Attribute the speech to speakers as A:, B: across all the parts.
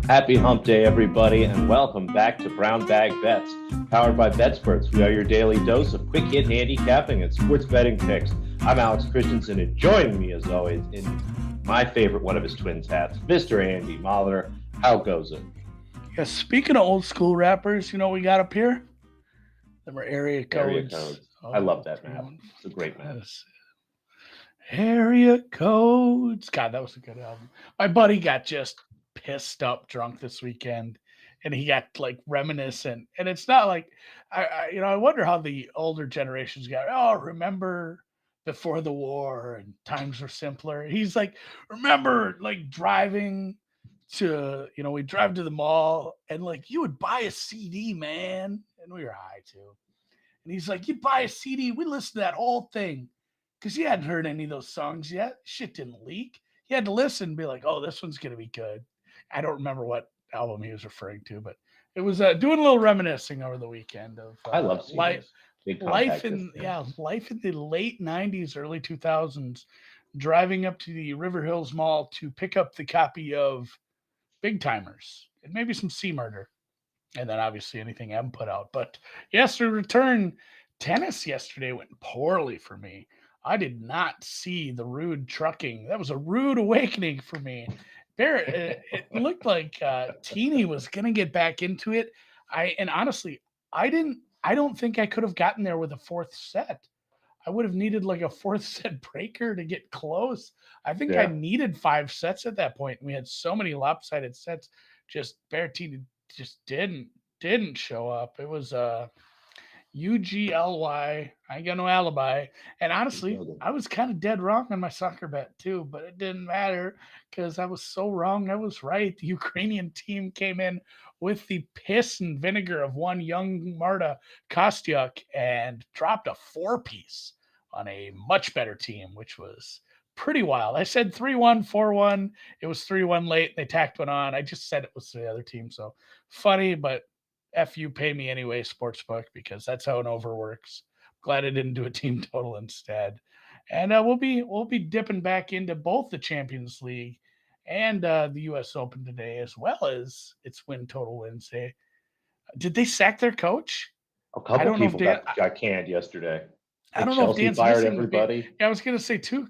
A: Happy Hump Day, everybody, and welcome back to Brown Bag Bets, powered by BetSperts. We are your daily dose of quick hit handicapping and sports betting picks. I'm Alex Christensen, and joining me, as always, in my favorite one of his twins hats, Mr. Andy Molitor. How goes it?
B: Yeah, speaking of old school rappers, you know what we got up here? Them are area
A: Area
B: codes.
A: codes. I
B: Oh,
A: love that
B: three,
A: map.
B: one,
A: It's a great map.
B: yes. Area codes. God, that was a good album. My buddy got just pissed up drunk this weekend, and he got like reminiscent. And it's not like I wonder how the older generations got. Oh, remember before the war and times were simpler. He's like, remember like driving to we drive to the mall and like you would buy a CD, man, and we were high too. And he's like, you'd buy a CD, we listened to that whole thing because you hadn't heard any of those songs yet. Shit didn't leak. You had to listen and be like, oh, this one's gonna be good. I don't remember what album he was referring to, but it was doing a little reminiscing over the weekend of
A: I love
B: life,
A: CDs. Big compact disc.
B: life in the late '90s, early 2000s. Driving up to the River Hills Mall to pick up the copy of Big Timers and maybe some Sea Murder, and then obviously anything M put out. But yes, to return, tennis yesterday went poorly for me. I did not see the rude trucking. That was a rude awakening for me. It looked like Teeny was gonna get back into it. And honestly, I didn't. I don't think I could have gotten there with a fourth set. I would have needed like a fourth set breaker to get close. I think I
A: Yeah.
B: needed 5 sets at that point. We had so many lopsided sets. Just Berrettini just didn't show up. It was UGLY. I ain't got no alibi. And honestly, I was kind of dead wrong on my soccer bet too, but it didn't matter because I was so wrong. I was right. The Ukrainian team came in with the piss and vinegar of one young Marta Kostyuk and dropped a four-piece on a much better team, which was pretty wild. I said 3-1, 4-1. It was 3-1 late. They tacked one on. I just said it was the other team. So funny, but F you, pay me anyway, sportsbook, because that's how an over works. Glad I didn't do a team total instead. And we'll be dipping back into both the Champions League and the US Open today, as well as its win total Wednesday. Did they sack their coach?
A: A
B: I
A: couple
B: don't know if
A: people
B: Dan.
A: got canned yesterday.
B: I
A: Like
B: don't know if
A: Chelsea
B: Dan's
A: fired
B: missing.
A: everybody.
B: Yeah, I was gonna say two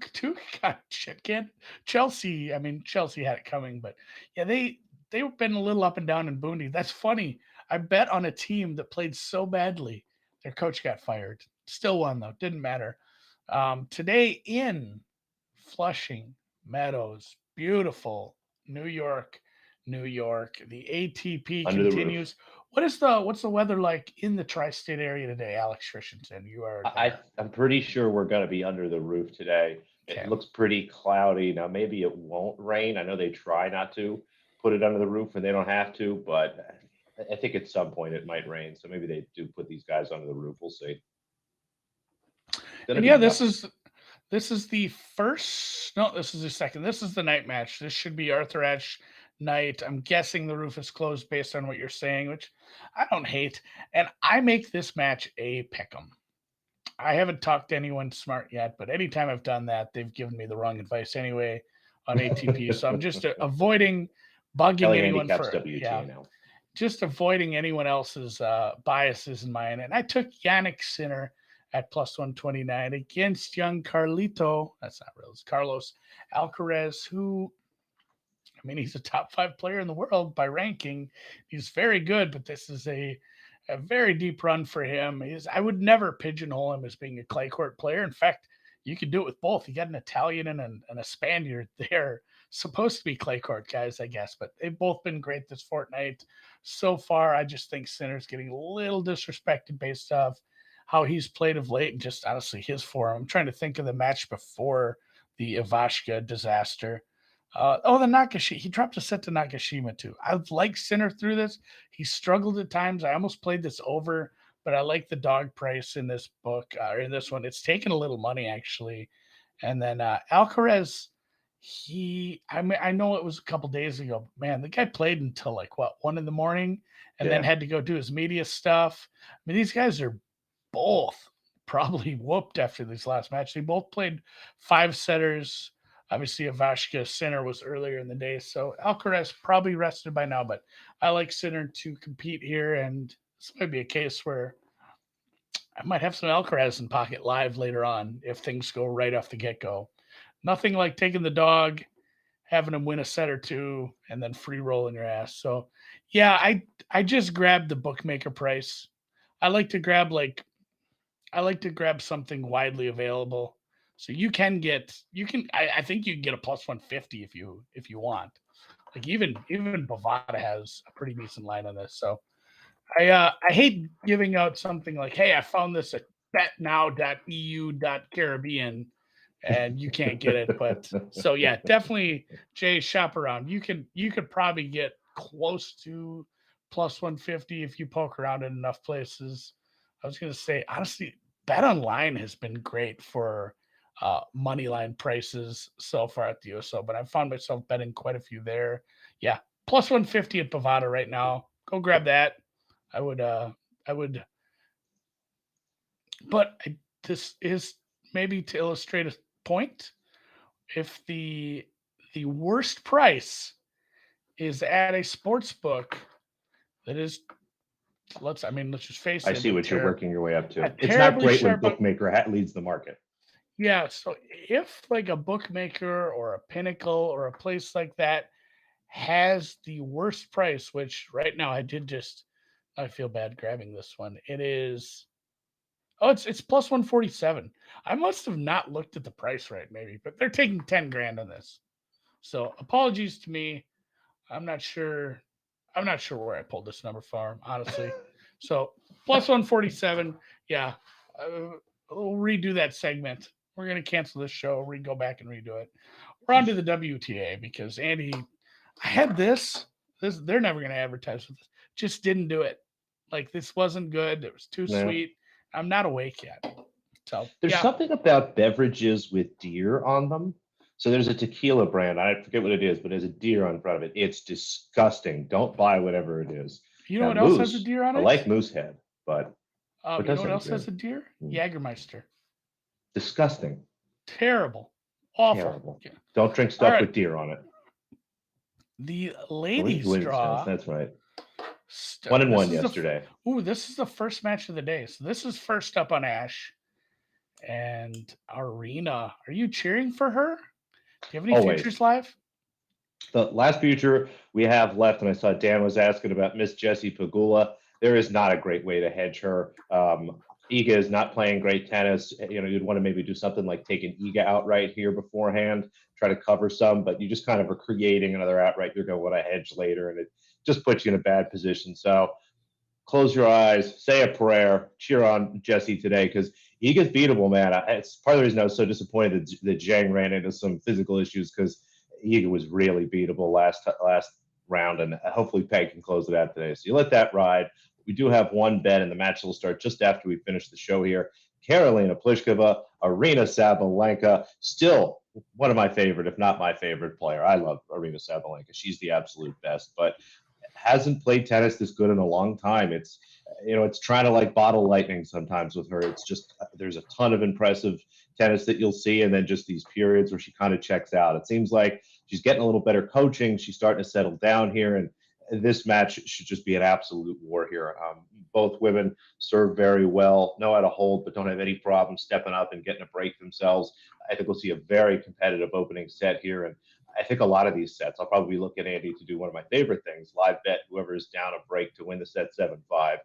B: got shit canned. Chelsea. I mean, Chelsea had it coming, but yeah, they've been a little up and down in Bundy. That's funny. I bet on a team that played so badly, their coach got fired. Still won though. Didn't matter. Today in Flushing Meadows, beautiful New York, New York. The ATP
A: Under the roof.
B: continues. What's the weather like in the tri-state area today, Alex Christensen? You are there.
A: I'm pretty sure we're going to be under the roof today. It
B: Okay.
A: looks pretty cloudy. Now, maybe it won't rain. I know they try not to put it under the roof when they don't have to, but I think at some point it might rain. So maybe they do put these guys under the roof. We'll see. It's going to
B: And
A: be
B: yeah,
A: nuts.
B: this is the first. No, this is the second. This is the night match. This should be Arthur Ashe night. I'm guessing the roof is closed based on what you're saying, which I don't hate. And I make this match a pick'em. I haven't talked to anyone smart yet, but anytime I've done that, they've given me the wrong advice anyway on ATP. So I'm just avoiding bugging
A: Kelly
B: anyone
A: handicaps
B: for
A: WTA now.
B: just avoiding anyone else's biases in mine. And I took Yannick Sinner at plus 129 against young Carlito. That's not real. It's Carlos Alcaraz, who, I mean, he's a top 5 player in the world by ranking. He's very good, but this is a very deep run for him. I would never pigeonhole him as being a clay court player. In fact, you could do it with both. You got an Italian and a Spaniard there, supposed to be clay court guys, I guess, but they've both been great this fortnight so far. I just think Sinner's getting a little disrespected based off how he's played of late and just honestly his form. I'm trying to think of the match before the Ivashka disaster. The Nakashima. He dropped a set to Nakashima too. I've liked Sinner through this. He struggled at times. I almost played this over, but I like the dog price in this book or in this one. It's taken a little money actually. And then Alcaraz, I know it was a couple days ago. But man, the guy played until like what 1 in the morning, and then
A: Yeah.
B: had to go do his media stuff. I mean, these guys are both probably whooped after this last match. They both played 5 setters. Obviously, Ivashka Sinner was earlier in the day, so Alcaraz probably rested by now. But I like Sinner to compete here, and this might be a case where I might have some Alcaraz in pocket live later on if things go right off the get go. Nothing like taking the dog, having him win a set or two, and then free rolling your ass. So, yeah, I just grabbed the bookmaker price. I like to grab something widely available. So I think you can get a plus 150 if you want. Like even Bovada has a pretty decent line on this. So I hate giving out something like, hey, I found this at betnow.eu.caribbean and you can't get it. But so yeah, definitely Jay, shop around. You could probably get close to plus 150 if you poke around in enough places. I was gonna say, honestly, Bet Online has been great for money line prices so far at the US Open. I've found myself betting quite a few there. Yeah, plus 150 at Bovada right now. Go grab that. I would I would but this is maybe to illustrate a point. If the worst price is at a sports book that is let's just face
A: I
B: it,
A: see what you're working your way up
B: a
A: to. It's not
B: terribly
A: great when
B: sharp.
A: bookmaker leads the market.
B: Yeah, so if like a bookmaker or a Pinnacle or a place like that has the worst price, which right now I feel bad grabbing this one. It is it's plus 147. I must have not looked at the price right, maybe, but they're taking 10 grand on this. So apologies to me. I'm not sure. I'm not sure where I pulled this number from, honestly. So plus 147. Yeah. Uh, we'll redo that segment. We're going to cancel this show. We go back and redo it. We're on to the WTA because Andy, I had this. They're never going to advertise with this. Just didn't do it. Like this wasn't good. It was too
A: Yeah.
B: sweet. I'm not awake yet. So
A: There's
B: yeah,
A: something about beverages with deer on them. So there's a tequila brand. I forget what it is, but there's a deer on front of it. It's disgusting. Don't buy whatever it is.
B: you know
A: Now,
B: what else has a
A: moose,
B: deer on
A: I like
B: it?
A: moose head, but what
B: You know
A: does
B: what
A: have a
B: else has
A: deer?
B: a deer?
A: Hmm.
B: Jägermeister.
A: Disgusting.
B: Terrible. Awful.
A: Terrible.
B: Yeah.
A: Don't drink
B: All
A: stuff
B: right.
A: with deer on it.
B: The
A: Women's
B: ladies
A: tennis.
B: draw.
A: That's right.
B: This
A: 1-1
B: is
A: yesterday.
B: this is the first match of the day. So this is first up on Ash and Arena. Are you cheering for her? Do you have any
A: Always.
B: futures live?
A: The last future we have left, and I saw Dan was asking about Miss Jessie Pagula. There is not a great way to hedge her. Iga is not playing great tennis. You'd want to maybe do something like take an Iga outright here beforehand, try to cover some, but you just kind of are creating another outright. You're going to want to hedge later, and it just puts you in a bad position. So close your eyes, say a prayer, cheer on Jesse today because Iga's beatable, man. It's part of the reason I was so disappointed that Zhang ran into some physical issues because Iga was really beatable last round, and hopefully Peg can close it out today. So you let that ride. We do have one bet, and the match will start just after we finish the show here. Karolina Pliskova, Arena Sabalenka, still one of my favorite, if not my favorite player. I love Arena Sabalenka. She's the absolute best, but hasn't played tennis this good in a long time. It's trying to like bottle lightning sometimes with her. It's just there's a ton of impressive tennis that you'll see, and then just these periods where she kind of checks out. It seems like she's getting a little better coaching. She's starting to settle down here, and this match should just be an absolute war here. Both women serve very well, know how to hold, but don't have any problem stepping up and getting a break themselves. I think we'll see a very competitive opening set here, and I think a lot of these sets, I'll probably be looking at Andy to do one of my favorite things, live bet whoever is down a break to win the set 7-5.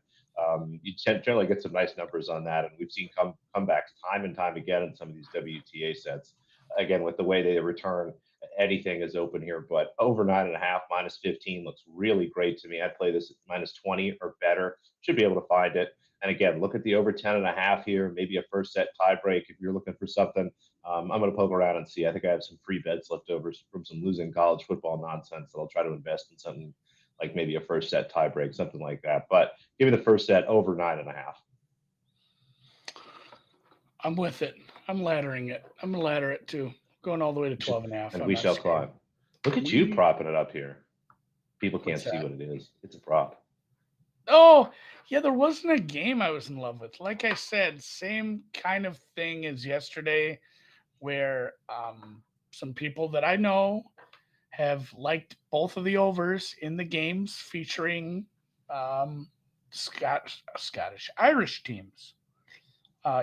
A: You generally get some nice numbers on that, and we've seen comebacks time and time again in some of these WTA sets. Again, with the way they return, anything is open here, but over 9.5, minus 15 looks really great to me. I'd play this at minus 20 or better. Should be able to find it. And again, look at the over 10.5 here, maybe a first set tie break if you're looking for something. I'm going to poke around and see. I think I have some free bets left over from some losing college football nonsense that I'll try to invest in something like maybe a first set tie break, something like that. But give me the first set over 9.5.
B: I'm with it. I'm laddering it. I'm gonna ladder it too. Going all the way to 12.5.
A: And
B: I'm
A: we
B: not
A: shall
B: scared.
A: climb. Look at you propping it up here. People can't
B: What's
A: see
B: that?
A: what it is. It's a prop.
B: Oh, yeah, there wasn't a game I was in love with. Like I said, same kind of thing as yesterday, where some people that I know have liked both of the overs in the games featuring um, Irish teams.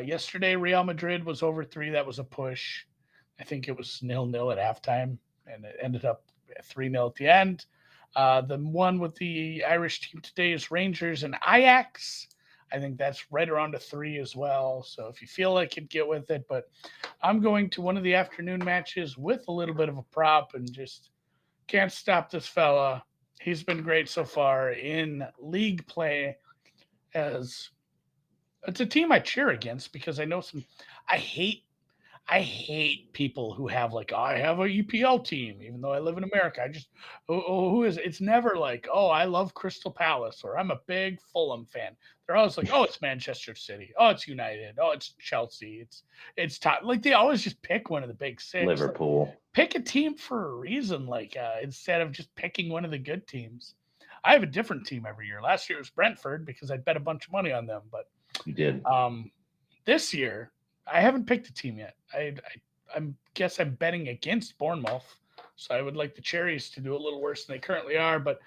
B: Yesterday, Real Madrid was over 3. That was a push. I think it was 0-0 at halftime, and it ended up 3-0 at the end. The one with the Irish team today is Rangers and Ajax. I think that's right around a 3 as well. So if you feel like it, get with it. But I'm going to one of the afternoon matches with a little bit of a prop and just can't stop this fella. He's been great so far in league play. As it's a team I cheer against because I know some. I hate I hate people who have like, I have a EPL team, even though I live in America. I just, who is? It's never like, oh, I love Crystal Palace or I'm a big Fulham fan. They're always like, oh, it's Manchester City, oh, it's United, oh, it's Chelsea, it's top. Like they always just pick one of the big six.
A: Liverpool.
B: Like, pick a team for a reason, like instead of just picking one of the good teams. I have a different team every year. Last year it was Brentford because I bet a bunch of money on them, but
A: you did.
B: This year I haven't picked a team yet. I guess I'm betting against Bournemouth, so I would like the Cherries to do a little worse than they currently are. But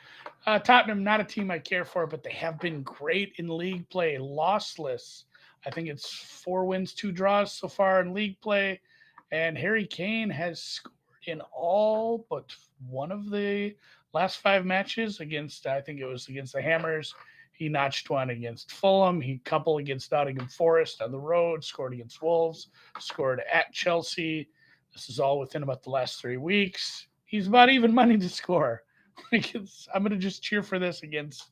B: Tottenham, not a team I care for, but they have been great in league play, lossless. I think it's 4 wins, 2 draws so far in league play, and Harry Kane has scored in all but one of the last 5 matches against. I think it was against the Hammers. He notched one against Fulham. He couple against Nottingham Forest on the road, scored against Wolves, scored at Chelsea. This is all within about the last 3 weeks. He's about even money to score. I'm going to just cheer for this against,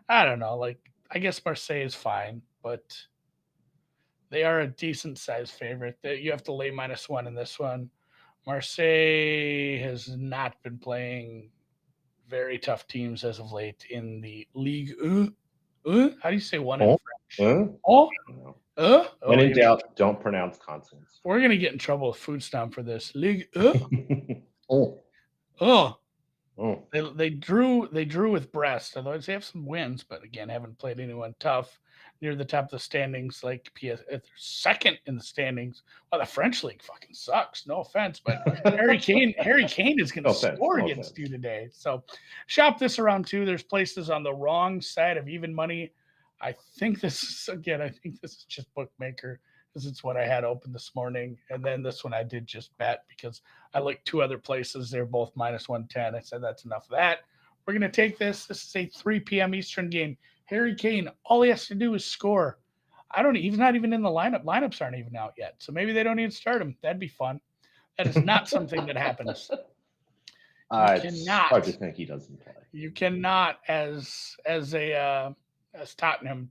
B: I don't know, like, I guess Marseille is fine, but they are a decent size favorite. You have to lay -1 in this one. Marseille has not been playing very tough teams as of late in the league. How do you say one in French?
A: When in doubt, don't pronounce consonants.
B: We're gonna get in trouble with Food Stomp for this. League. They drew with Brest. Otherwise, they have some wins, but again, haven't played anyone tough near the top of the standings. Like they're second in the standings. Well, the French league fucking sucks. No offense, but Harry Kane is going to score against you today. So shop this around too. There's places on the wrong side of even money. I think this is just bookmaker because it's what I had open this morning, and then this one I did just bet because I looked 2 other places. They're both -110. I said that's enough of that. We're going to take this. This is a 3 p.m. Eastern game. Harry Kane, all he has to do is score. He's not even in the lineup. Lineups aren't even out yet. So maybe they don't even start him. That'd be fun. That is not something that happens.
A: It's hard to think he doesn't play.
B: You cannot, as Tottenham,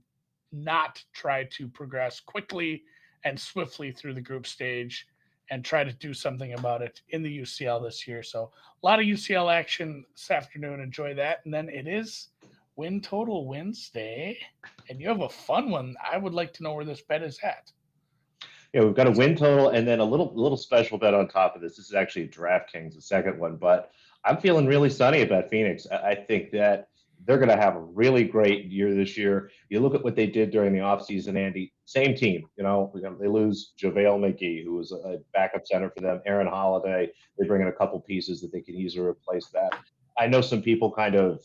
B: not try to progress quickly and swiftly through the group stage and try to do something about it in the UCL this year. So a lot of UCL action this afternoon. Enjoy that. And then it is Win Total Wednesday. And you have a fun one. I would like to know where this bet is at.
A: Yeah, we've got a win total and then a little special bet on top of this. This is actually DraftKings, the second one. But I'm feeling really sunny about Phoenix. I think that they're going to have a really great year this year. You look at what they did during the offseason, Andy, same team. They lose JaVale McGee, who was a backup center for them, Aaron Holiday. They bring in a couple pieces that they can easily replace that. I know some people kind of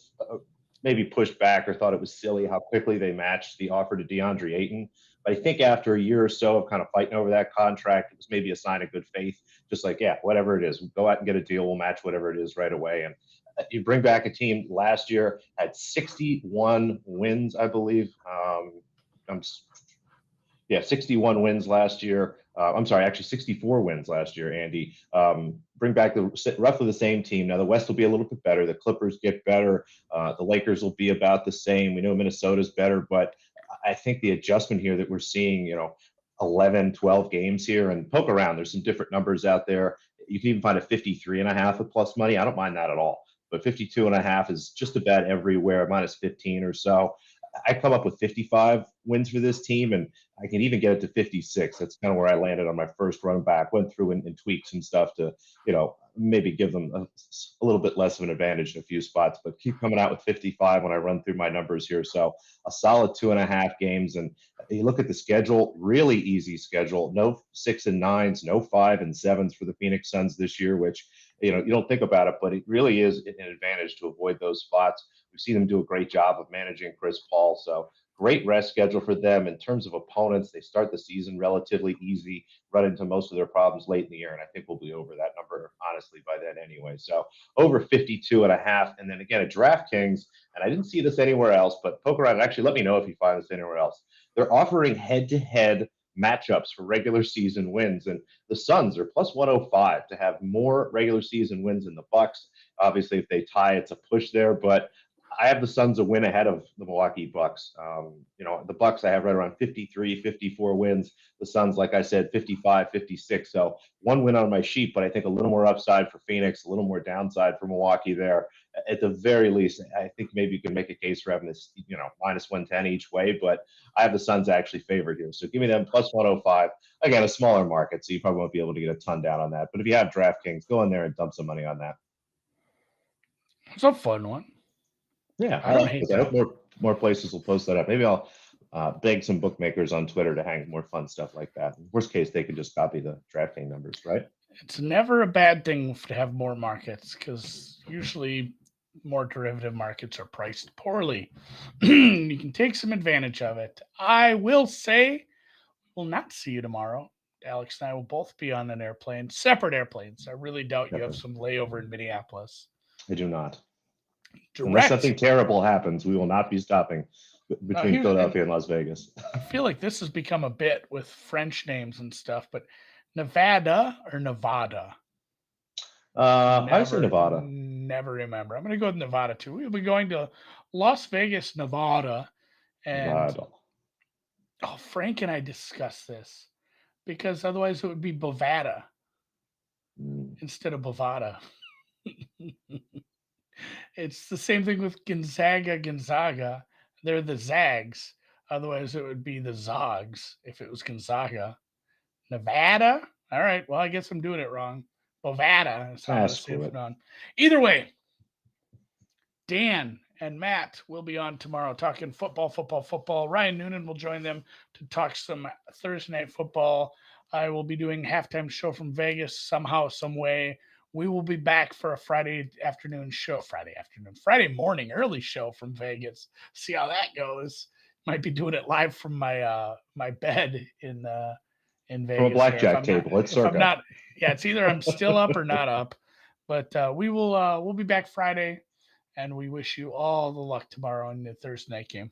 A: maybe pushed back or thought it was silly how quickly they matched the offer to DeAndre Ayton. But I think after a year or so of kind of fighting over that contract, it was maybe a sign of good faith. Just like, yeah, whatever it is, go out and get a deal. We'll match whatever it is right away. And you bring back a team last year had 61 wins, I believe. 61 wins last year. Actually 64 wins last year, Andy. Bring back roughly the same team. Now the West will be a little bit better. The Clippers get better. The Lakers will be about the same. We know Minnesota's better, but I think the adjustment here that we're seeing, 11, 12 games here, and poke around. There's some different numbers out there. You can even find a 53.5 with plus money. I don't mind that at all. But 52.5 is just about everywhere, -15 or so. I come up with 55 wins for this team, and I can even get it to 56. That's kind of where I landed on my first run back. Went through and tweaked some stuff to, maybe give them a little bit less of an advantage in a few spots, but keep coming out with 55 when I run through my numbers here. So a solid 2.5 games. And you look at the schedule, really easy schedule. No 6 and 9s, no 5 and 7s for the Phoenix Suns this year, which, you don't think about it, but it really is an advantage to avoid those spots. We've seen them do a great job of managing Chris Paul. So great rest schedule for them. In terms of opponents, they start the season relatively easy, run into most of their problems late in the year, and I think we'll be over that number, honestly, by then anyway. So over 52.5. And then again, at DraftKings, and I didn't see this anywhere else, but poke around and actually let me know if you find this anywhere else. They're offering head-to-head matchups for regular season wins, and the Suns are plus 105 to have more regular season wins than the Bucks. Obviously, if they tie, it's a push there, but I have the Suns a win ahead of the Milwaukee Bucks. The Bucks I have right around 53, 54 wins. The Suns, like I said, 55, 56. So one win on my sheet, but I think a little more upside for Phoenix, a little more downside for Milwaukee there. At the very least, I think maybe you can make a case for having this, minus 110 each way, but I have the Suns actually favored here. So give me them plus 105. Again, a smaller market, so you probably won't be able to get a ton down on that. But if you have DraftKings, go in there and dump some money on that.
B: It's a fun one.
A: Yeah,
B: I don't hate that.
A: I hope more places will post that up. Maybe I'll beg some bookmakers on Twitter to hang more fun stuff like that. Worst case, they could just copy the DraftKings numbers, right?
B: It's never a bad thing to have more markets because usually more derivative markets are priced poorly. You can take some advantage of it. I will say we'll not see you tomorrow. Alex and I will both be on an airplane, separate airplanes. I really doubt you have some layover in Minneapolis.
A: I do not.
B: Direct.
A: Unless something terrible happens, we will not be stopping between Philadelphia and Las Vegas.
B: I feel like this has become a bit with French names and stuff, but Nevada or Nevada?
A: I say Nevada.
B: Never remember. I'm going to go with Nevada too. We'll be going to Las Vegas, Nevada. And Frank and I discussed this because otherwise it would be Bovada instead of Bovada. It's the same thing with Gonzaga. They're the Zags. Otherwise, it would be the Zogs if it was Gonzaga. Nevada? All right. Well, I guess I'm doing it wrong. Bovada is how I'm saying it on. Either way, Dan and Matt will be on tomorrow talking football. Ryan Noonan will join them to talk some Thursday night football. I will be doing halftime show from Vegas somehow, some way. We will be back for a Friday morning, early show from Vegas. See how that goes. Might be doing it live from my my bed in Vegas.
A: From a blackjack table.
B: It's either I'm still up or not up. But we'll be back Friday, and we wish you all the luck tomorrow in the Thursday night game.